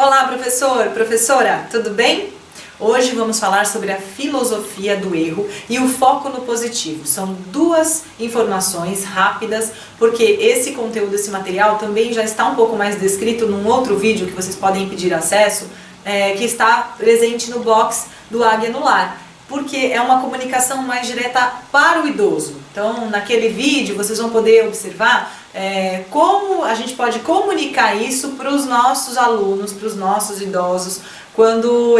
Olá, professor, professora, tudo bem? Hoje vamos falar sobre a filosofia do erro e o foco no positivo. São duas informações rápidas, porque esse conteúdo, esse material também já está um pouco mais descrito num outro vídeo que vocês podem pedir acesso, que está presente no box do Águia no Lar, porque é uma comunicação mais direta para o idoso. Então, naquele vídeo vocês vão poder observar como a gente pode comunicar isso para os nossos alunos, para os nossos idosos, quando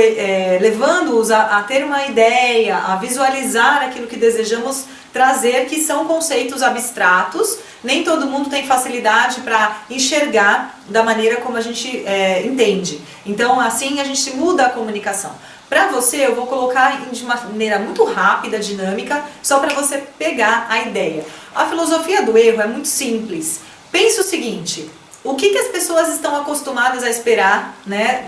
levando-os a ter uma ideia, a visualizar aquilo que desejamos trazer, que são conceitos abstratos. Nem todo mundo tem facilidade para enxergar da maneira como a gente entende. Então, assim a gente muda a comunicação. Para você, eu vou colocar de uma maneira muito rápida, dinâmica, só para você pegar a ideia. A filosofia do erro é muito simples. Pense o seguinte: o que as pessoas estão acostumadas a esperar, né,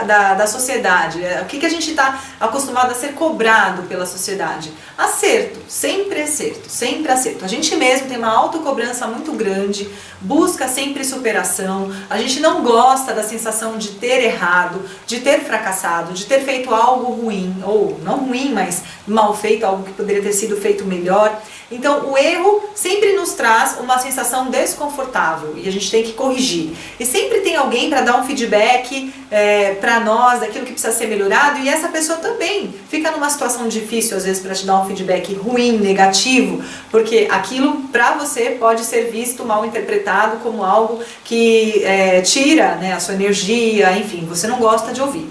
da sociedade? O que a gente está acostumado a ser cobrado pela sociedade? Acerto, sempre acerto, sempre acerto. A gente mesmo tem uma autocobrança muito grande, busca sempre superação, a gente não gosta da sensação de ter errado, de ter fracassado, de ter feito algo ruim, ou não ruim, mas mal feito, algo que poderia ter sido feito melhor. Então, o erro sempre nos traz uma sensação desconfortável e a gente tem que corrigir. E sempre tem alguém para dar um feedback para nós daquilo que precisa ser melhorado, e essa pessoa também fica numa situação difícil, às vezes, para te dar um feedback ruim, negativo, porque aquilo para você pode ser visto, mal interpretado, como algo que tira, né, a sua energia, enfim, você não gosta de ouvir.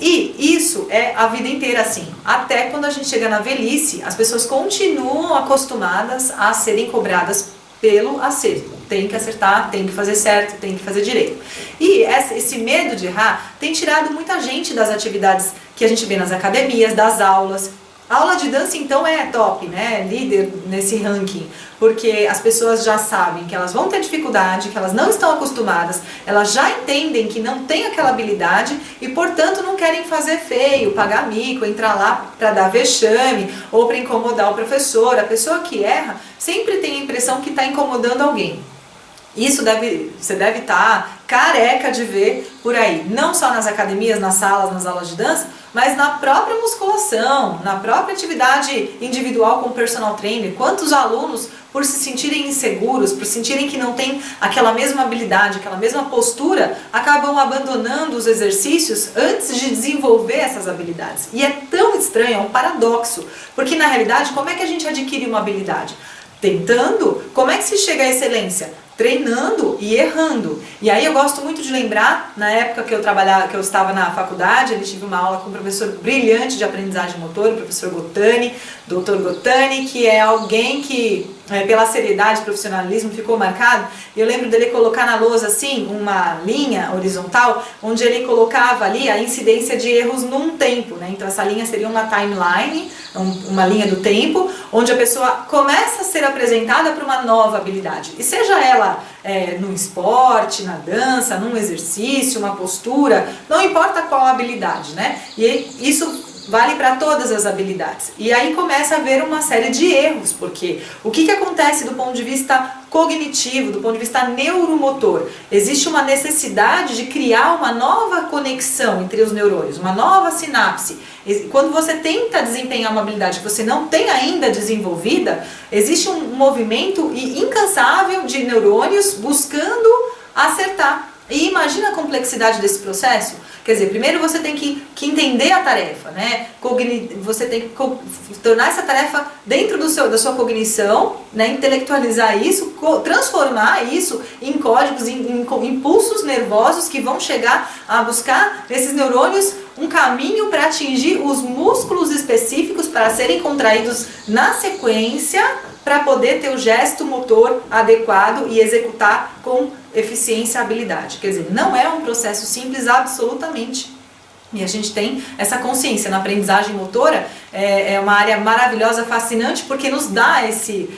E isso é a vida inteira assim. Até quando a gente chega na velhice, as pessoas continuam acostumadas a serem cobradas pelo acerto. Tem que acertar, tem que fazer certo, tem que fazer direito. E esse medo de errar tem tirado muita gente das atividades que a gente vê nas academias, das aulas. A aula de dança, então, é top, né? Líder nesse ranking, porque as pessoas já sabem que elas vão ter dificuldade, que elas não estão acostumadas, elas já entendem que não tem aquela habilidade e, portanto, não querem fazer feio, pagar mico, entrar lá para dar vexame ou para incomodar o professor. A pessoa que erra sempre tem a impressão que está incomodando alguém. Isso você deve estar careca de ver por aí, não só nas academias, nas salas, nas aulas de dança, mas na própria musculação, na própria atividade individual com o personal trainer. Quantos alunos, por se sentirem inseguros, por sentirem que não tem aquela mesma habilidade, aquela mesma postura, acabam abandonando os exercícios antes de desenvolver essas habilidades. E é tão estranho, é um paradoxo, porque na realidade, como é que a gente adquire uma habilidade? Tentando. Como é que se chega à excelência? Treinando e errando. E aí eu gosto muito de lembrar, na época que eu estava na faculdade, eu tive uma aula com um professor brilhante de aprendizagem motora, o professor Gotani, Dr. Gotani, que é alguém que, pela seriedade e profissionalismo, ficou marcado. E eu lembro dele colocar na lousa, assim, uma linha horizontal, onde ele colocava ali a incidência de erros num tempo, né? Então essa linha seria uma timeline, uma linha do tempo, onde a pessoa começa a ser apresentada para uma nova habilidade. E seja ela no esporte, na dança, num exercício, uma postura, não importa qual habilidade, né? E isso vale para todas as habilidades. E aí começa a haver uma série de erros, porque o que acontece do ponto de vista cognitivo, do ponto de vista neuromotor? Existe uma necessidade de criar uma nova conexão entre os neurônios, uma nova sinapse. Quando você tenta desempenhar uma habilidade que você não tem ainda desenvolvida, existe um movimento incansável de neurônios buscando acertar. E imagina a complexidade desse processo. Quer dizer, primeiro você tem que entender a tarefa, né? Você tem que tornar essa tarefa dentro da sua cognição, né? Intelectualizar isso, transformar isso em códigos, em impulsos nervosos que vão chegar a buscar nesses neurônios um caminho para atingir os músculos específicos para serem contraídos na sequência, para poder ter o gesto motor adequado e executar com eficiência e habilidade. Quer dizer, não é um processo simples absolutamente. E a gente tem essa consciência. Na aprendizagem motora é uma área maravilhosa, fascinante, porque nos dá esse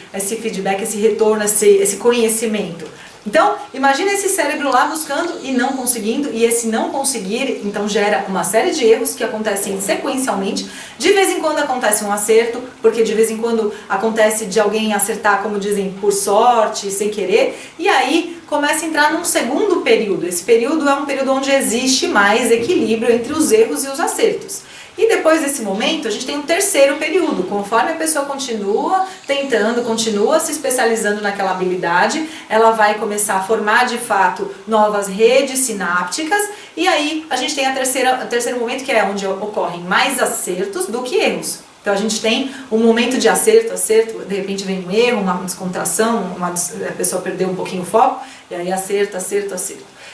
feedback, esse retorno, esse conhecimento. Então, imagina esse cérebro lá buscando e não conseguindo, e esse não conseguir, então gera uma série de erros que acontecem sequencialmente. De vez em quando acontece um acerto, porque de vez em quando acontece de alguém acertar, como dizem, por sorte, sem querer, e aí começa a entrar num segundo período. Esse período é um período onde existe mais equilíbrio entre os erros e os acertos. E depois desse momento, a gente tem um terceiro período, conforme a pessoa continua tentando, continua se especializando naquela habilidade, ela vai começar a formar de fato novas redes sinápticas, e aí a gente tem o terceiro momento, que é onde ocorrem mais acertos do que erros. Então a gente tem um momento de acerto, de repente vem um erro, uma descontração, a pessoa perdeu um pouquinho o foco, e aí acerto.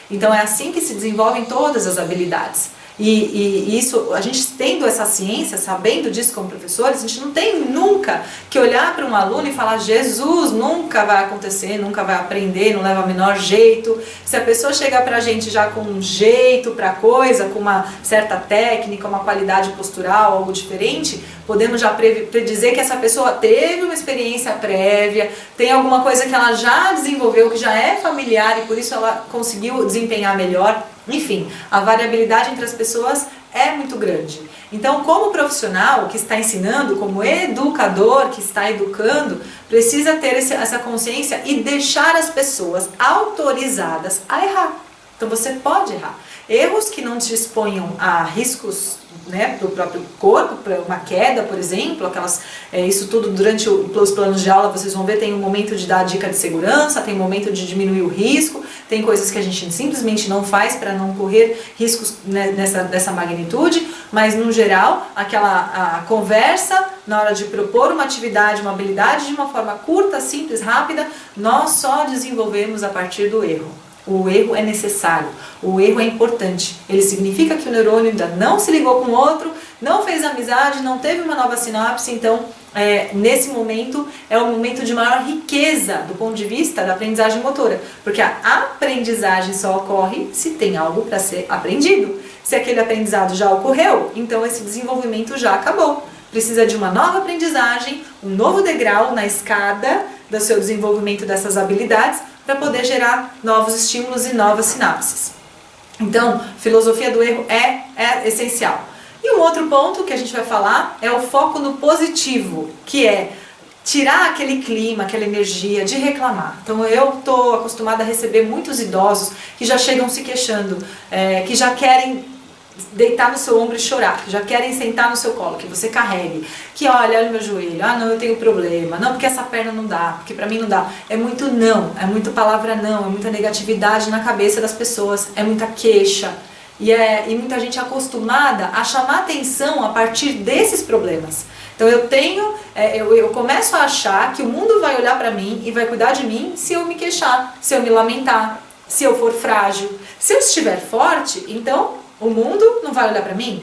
Então é assim que se desenvolvem todas as habilidades. E isso, a gente tendo essa ciência, sabendo disso como professores, a gente não tem nunca que olhar para um aluno e falar: Jesus, nunca vai acontecer, nunca vai aprender, não leva o menor jeito. Se a pessoa chegar para a gente já com um jeito para a coisa, com uma certa técnica, uma qualidade postural, algo diferente, podemos já predizer que essa pessoa teve uma experiência prévia, tem alguma coisa que ela já desenvolveu, que já é familiar e por isso ela conseguiu desempenhar melhor. Enfim, a variabilidade entre as pessoas é muito grande. Então, como profissional que está ensinando, como educador que está educando, precisa ter essa consciência e deixar as pessoas autorizadas a errar. Então, você pode errar. Erros que não te exponham a riscos, né, para o próprio corpo, para uma queda, por exemplo, isso tudo durante os planos de aula vocês vão ver, tem um momento de dar dica de segurança, tem um momento de diminuir o risco, tem coisas que a gente simplesmente não faz para não correr riscos, né, dessa magnitude, mas no geral, a conversa na hora de propor uma atividade, uma habilidade de uma forma curta, simples, rápida, nós só desenvolvemos a partir do erro. O erro é necessário, o erro é importante. Ele significa que o neurônio ainda não se ligou com o outro, não fez amizade, não teve uma nova sinapse, então nesse momento é o momento de maior riqueza do ponto de vista da aprendizagem motora, porque a aprendizagem só ocorre se tem algo para ser aprendido. Se aquele aprendizado já ocorreu, então esse desenvolvimento já acabou. Precisa de uma nova aprendizagem, um novo degrau na escada do seu desenvolvimento dessas habilidades, para poder gerar novos estímulos e novas sinapses. Então, filosofia do erro é essencial. E um outro ponto que a gente vai falar é o foco no positivo, que é tirar aquele clima, aquela energia de reclamar. Então eu estou acostumada a receber muitos idosos que já chegam se queixando, que já querem deitar no seu ombro e chorar, que já querem sentar no seu colo, que você carregue, que olha o meu joelho, não, eu tenho problema, não, porque essa perna não dá, porque pra mim não dá. É muito não, é muita palavra não, é muita negatividade na cabeça das pessoas, é muita queixa, e muita gente acostumada a chamar atenção a partir desses problemas. Então eu começo a achar que o mundo vai olhar pra mim e vai cuidar de mim se eu me queixar, se eu me lamentar, se eu for frágil. Se eu estiver forte, então o mundo não vai olhar para mim,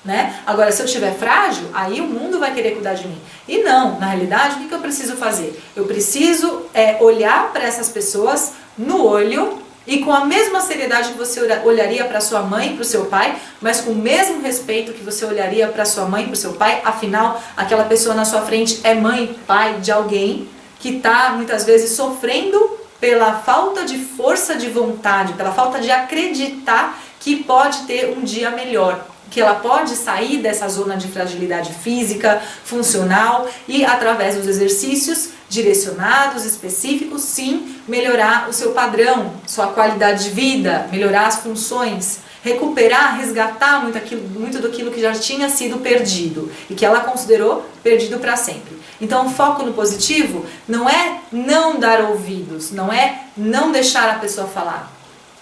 né? Agora, se eu estiver frágil, aí o mundo vai querer cuidar de mim. E não, na realidade, o que eu preciso fazer? Eu preciso olhar para essas pessoas no olho e com a mesma seriedade que você olharia para sua mãe e para o seu pai, mas com o mesmo respeito que você olharia para sua mãe e para o seu pai. Afinal, aquela pessoa na sua frente é mãe, pai de alguém que está muitas vezes sofrendo pela falta de força de vontade, pela falta de acreditar que pode ter um dia melhor, que ela pode sair dessa zona de fragilidade física, funcional e através dos exercícios direcionados, específicos, sim, melhorar o seu padrão, sua qualidade de vida, melhorar as funções, recuperar, resgatar muito daquilo que já tinha sido perdido e que ela considerou perdido para sempre. Então o foco no positivo não é não dar ouvidos, não é não deixar a pessoa falar,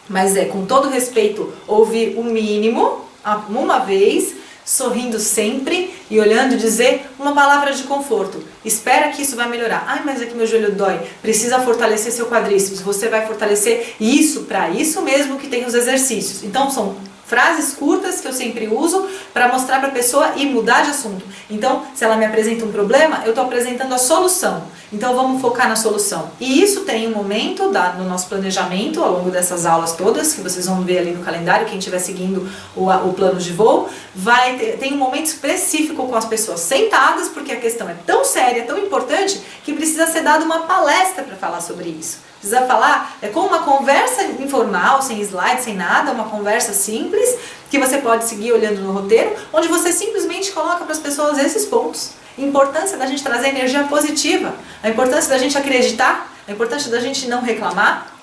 mas é, com todo respeito, ouvir o mínimo, uma vez, sorrindo sempre e olhando e dizer uma palavra de conforto. Espera que isso vai melhorar. Ai, mas é que meu joelho dói. Precisa fortalecer seu quadríceps. Você vai fortalecer isso para isso mesmo que tem os exercícios. Então são frases curtas que eu sempre uso para mostrar para a pessoa e mudar de assunto. Então, se ela me apresenta um problema, eu estou apresentando a solução. Então vamos focar na solução. E isso tem um momento no nosso planejamento, ao longo dessas aulas todas, que vocês vão ver ali no calendário, quem estiver seguindo o plano de voo, tem um momento específico com as pessoas sentadas, porque a questão é tão séria, tão importante, que precisa ser dada uma palestra para falar sobre isso. Precisa falar com uma conversa informal, sem slide, sem nada, uma conversa simples, que você pode seguir olhando no roteiro, onde você simplesmente coloca para as pessoas esses pontos. A importância da gente trazer energia positiva, a importância da gente acreditar, a importância da gente não reclamar,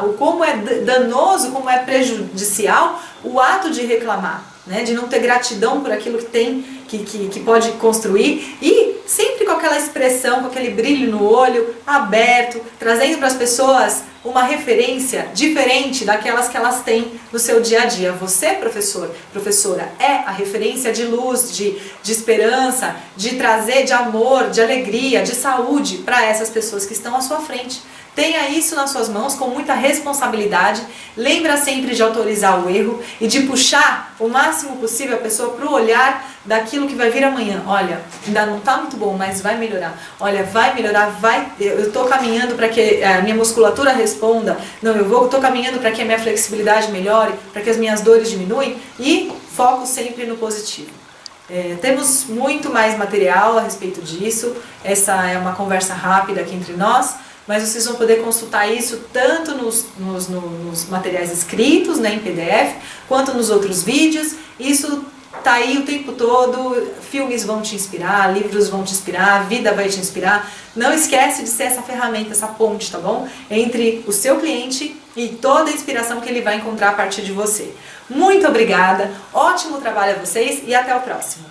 o como é danoso, como é prejudicial o ato de reclamar, né? De não ter gratidão por aquilo que tem, que pode construir, e sempre com aquela expressão, com aquele brilho no olho, aberto, trazendo para as pessoas uma referência diferente daquelas que elas têm no seu dia a dia. Você, professor, professora, é a referência de luz, de esperança, de trazer de amor, de alegria, de saúde para essas pessoas que estão à sua frente. Tenha isso nas suas mãos com muita responsabilidade. Lembra sempre de autorizar o erro e de puxar o máximo possível a pessoa para o olhar daquilo que vai vir amanhã. Olha, ainda não está muito bom, mas vai melhorar. Olha, vai melhorar, eu estou caminhando para que a minha musculatura responda. Não, estou caminhando para que a minha flexibilidade melhore, para que as minhas dores diminuem, e foco sempre no positivo. Temos muito mais material a respeito disso. Essa é uma conversa rápida aqui entre nós, mas vocês vão poder consultar isso tanto nos materiais escritos, né, em PDF, quanto nos outros vídeos. Isso tá aí o tempo todo, filmes vão te inspirar, livros vão te inspirar, a vida vai te inspirar. Não esquece de ser essa ferramenta, essa ponte, tá bom? Entre o seu cliente e toda a inspiração que ele vai encontrar a partir de você. Muito obrigada, ótimo trabalho a vocês e até o próximo.